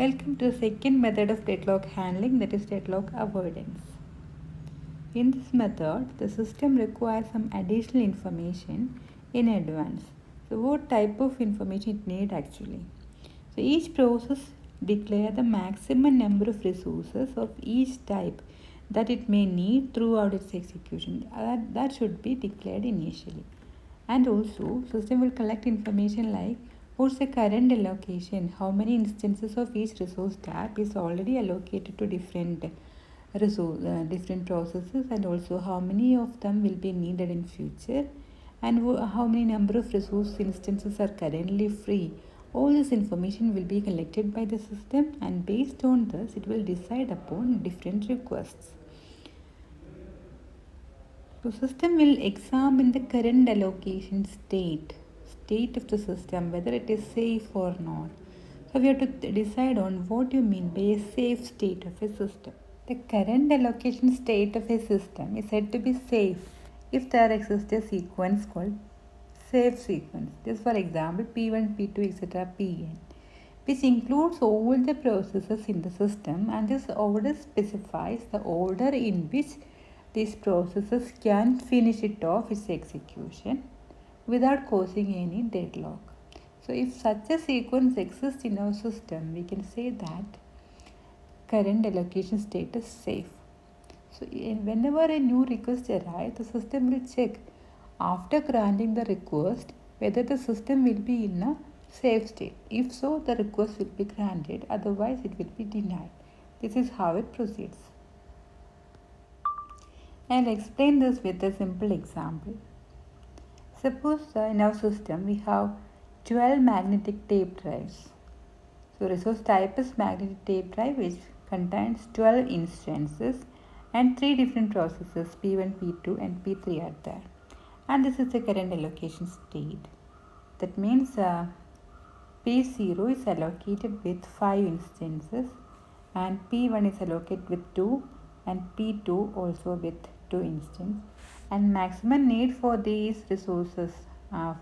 Welcome to the second method of deadlock handling, that is deadlock avoidance. In this method, the system requires some additional information in advance. So what type of information it needs actually? So each process declares the maximum number of resources of each type that it may need throughout its execution. That should be declared initially. And also, system will collect information like what's the current allocation, how many instances of each resource type is already allocated to different different processes, and also how many of them will be needed in future, and how many number of resource instances are currently free. All this information will be collected by the system, and based on this, it will decide upon different requests. So system will examine the current allocation state of the system, whether it is safe or not. So we have to decide on what you mean by a safe state of a system. The current allocation state of a system is said to be safe if there exists a sequence called safe sequence. Just for example, P1, P2, etc., Pn, which includes all the processes in the system, and this order specifies the order in which these processes can finish it off its execution without causing any deadlock. So if such a sequence exists in our system, we can say that current allocation state is safe. So whenever a new request arrives, the system will check after granting the request whether the system will be in a safe state. If so, the request will be granted, otherwise it will be denied. This is how it proceeds. I'll explain this with a simple example. Suppose in our system we have 12 magnetic tape drives. So resource type is magnetic tape drive, which contains 12 instances and 3 different processes, P1, P2 and P3 are there. And this is the current allocation state. That means P0 is allocated with 5 instances, and P1 is allocated with 2, and P2 also with 2 instances. And maximum need for these resources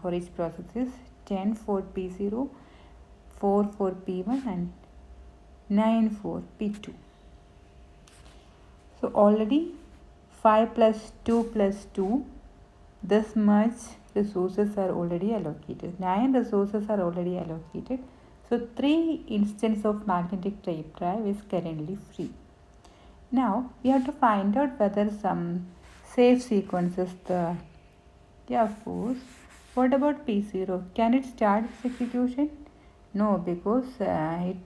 for each process is 10 for P0, 4 for P1 and 9 for P2. So already 5 plus 2 plus 2, this much resources are already allocated. 9 resources are already allocated. So 3 instances of magnetic tape drive is currently free. Now we have to find out whether some safe sequence is there. Yeah, of course. What about P0? Can it start its execution? No, because it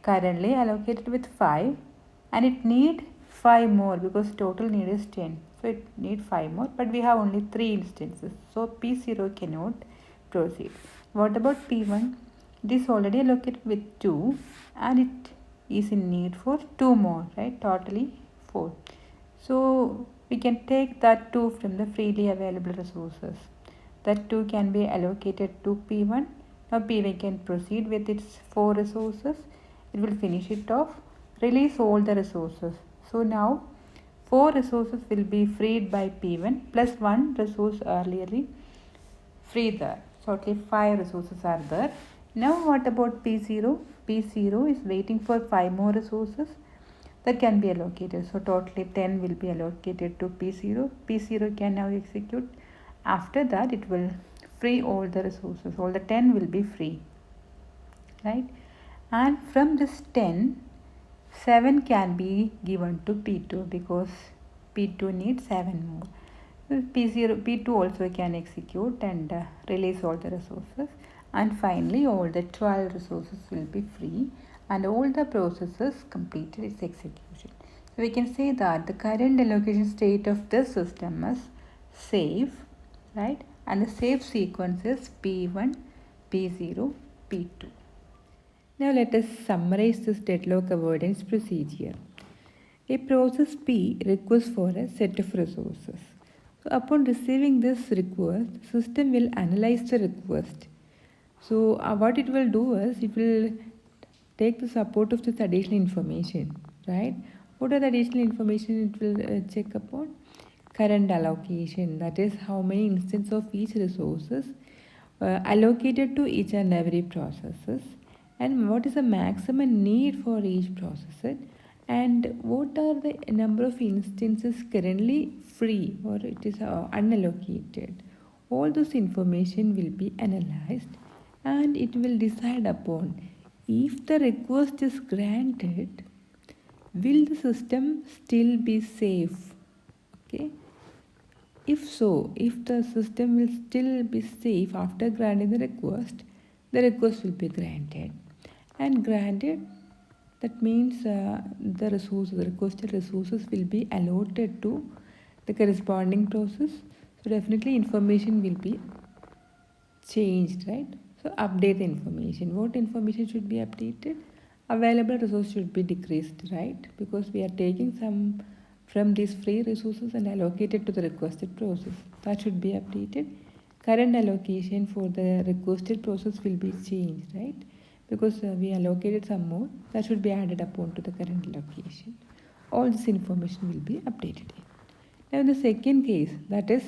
currently allocated with 5 and it need 5 more because total need is 10. So it need 5 more, but we have only 3 instances. So P0 cannot proceed. What about P1? It is already allocated with 2 and it is in need for 2 more, right? Totally 4. So we can take that 2 from the freely available resources. That 2 can be allocated to P1. Now P1 can proceed with its 4 resources. It will finish it off, release all the resources. So now 4 resources will be freed by P1 plus 1 resource earlierly free there. So totally 5 resources are there. Now what about P0? P0 is waiting for 5 more resources that can be allocated. So totally 10 will be allocated to P0. P0 can now execute. After that it will free all the resources. All the 10 will be free, right? And from this 10, 7 can be given to P2 because P2 needs 7 more. P2 also can execute and release all the resources. And finally all the 12 resources will be free and all the processes completed its execution. So we can say that the current allocation state of this system is safe, right? And the safe sequence is P1, P0, P2. Now let us summarize this deadlock avoidance procedure. A process P requests for a set of resources. So upon receiving this request, the system will analyze the request. So what it will do is it will take the support of this additional information, right? What are the additional information it will check upon? Current allocation, that is how many instances of each resources allocated to each and every processes, and what is the maximum need for each processor, and what are the number of instances currently free or it is unallocated. All those information will be analyzed and it will decide upon if the request is granted, will the system still be safe? Okay. If so, if the system will still be safe after granting the request will be granted. And granted, that means the requested resources will be allotted to the corresponding process. So definitely information will be changed, right? So update the information. What information should be updated? Available resource should be decreased, right? Because we are taking some from these free resources and allocated to the requested process. That should be updated. Current allocation for the requested process will be changed, right? Because we allocated some more, that should be added upon to the current allocation. All this information will be updated. Now in the second case, that is,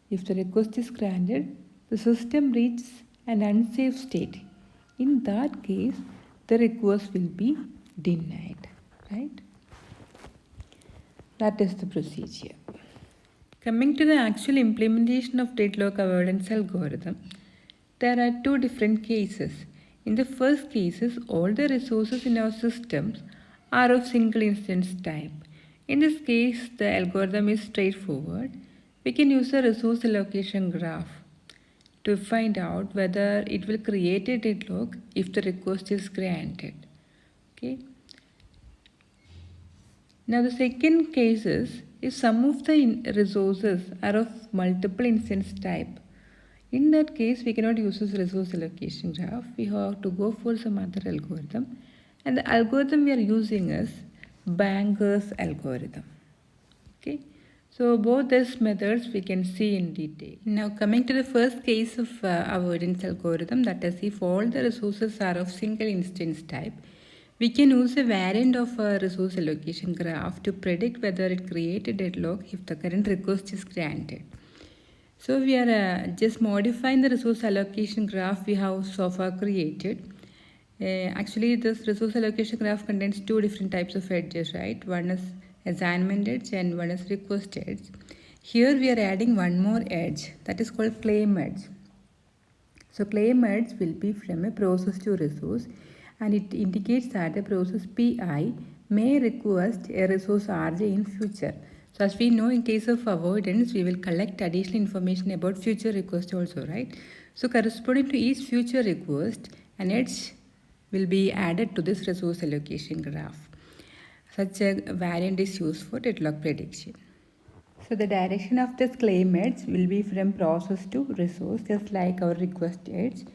if the request is granted, the system reaches an unsafe state. In that case, the request will be denied, right? That is the procedure. Coming to the actual implementation of deadlock avoidance algorithm, there are two different cases. In the first cases, all the resources in our systems are of single instance type. In this case, the algorithm is straightforward. We can use a resource allocation graph to find out whether it will create a deadlock if the request is granted. Okay. Now the second case is if some of the resources are of multiple instance type. In that case, we cannot use this resource allocation graph. We have to go for some other algorithm. And the algorithm we are using is Banger's algorithm. Okay. So both these methods we can see in detail. Now coming to the first case of avoidance algorithm, that is if all the resources are of single instance type, we can use a variant of a resource allocation graph to predict whether it creates a deadlock if the current request is granted. So we are just modifying the resource allocation graph we have so far created. Actually, this resource allocation graph contains two different types of edges, right? One is assignment edge and one is request edge. Here we are adding one more edge, that is called claim edge. So claim edge will be from a process to resource, and it indicates that a process PI may request a resource RJ in future. So as we know, in case of avoidance, we will collect additional information about future request also, right? So corresponding to each future request, an edge will be added to this resource allocation graph. Such a variant is used for deadlock prediction. So the direction of this claim edge will be from process to resource, just like our request edge,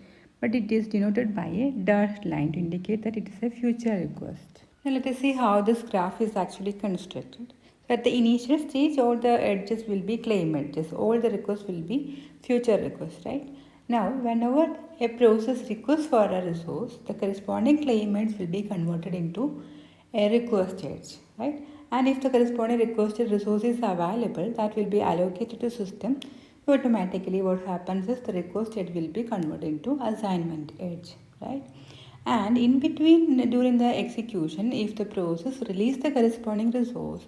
but it is denoted by a dashed line to indicate that it is a future request. Now let us see how this graph is actually constructed. So at the initial stage, all the edges will be claim edges, all the requests will be future requests, right? Now, whenever a process requests for a resource, the corresponding claim edge will be converted into a request edge, right? And if the corresponding requested resource is available, that will be allocated to system. So automatically what happens is the request edge will be converted into assignment edge, right? And in between, during the execution, if the process release the corresponding resource,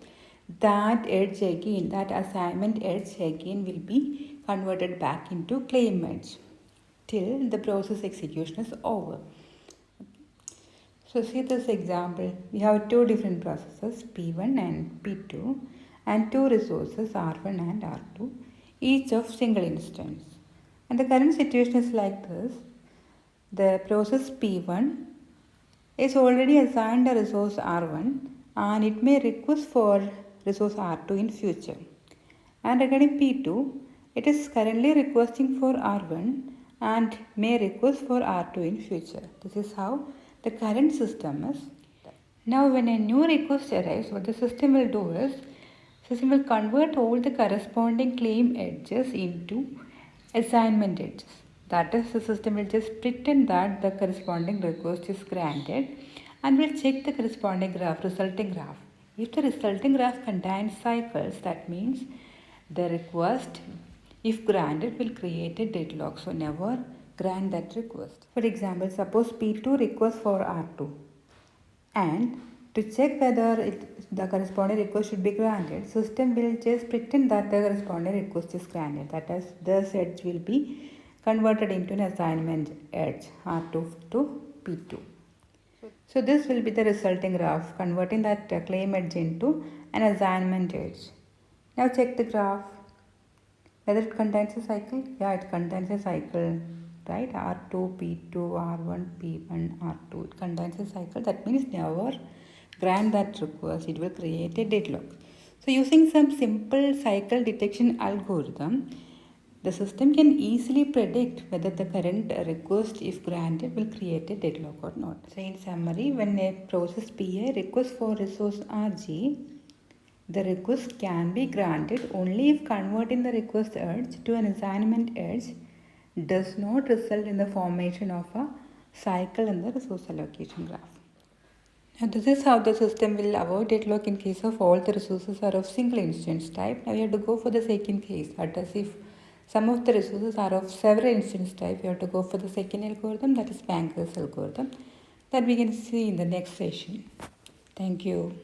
that edge again, that assignment edge again will be converted back into claim edge till the process execution is over. So see this example, we have two different processes P1 and P2 and two resources R1 and R2, each of single instance. And the current situation is like this. The process P1 is already assigned a resource R1 and it may request for resource R2 in future. And regarding P2, it is currently requesting for R1 and may request for R2 in future. This is how the current system is. Now when a new request arrives, what the system will do is, system will convert all the corresponding claim edges into assignment edges. That is, the system will just pretend that the corresponding request is granted and will check the corresponding graph, resulting graph. If the resulting graph contains cycles, that means the request, if granted, will create a deadlock. So never grant that request. For example, suppose P2 requests for R2, and to check whether the corresponding request should be granted, system will just pretend that the corresponding request is granted. That is, this edge will be converted into an assignment edge R2 to P2. So this will be the resulting graph, converting that claim edge into an assignment edge. Now check the graph. Whether it contains a cycle? Yeah, it contains a cycle, right? R2, P2, R1, P1, R2. It contains a cycle. That means never grant that request. It will create a deadlock. So using some simple cycle detection algorithm, the system can easily predict whether the current request, if granted, will create a deadlock or not. So in summary, when a process PI requests for resource RG, the request can be granted only if converting the request edge to an assignment edge does not result in the formation of a cycle in the resource allocation graph. Now this is how the system will avoid deadlock in case of all the resources are of single instance type. Now we have to go for the second case. That is, if some of the resources are of several instance type, we have to go for the second algorithm, that is Banker's algorithm, that we can see in the next session. Thank you.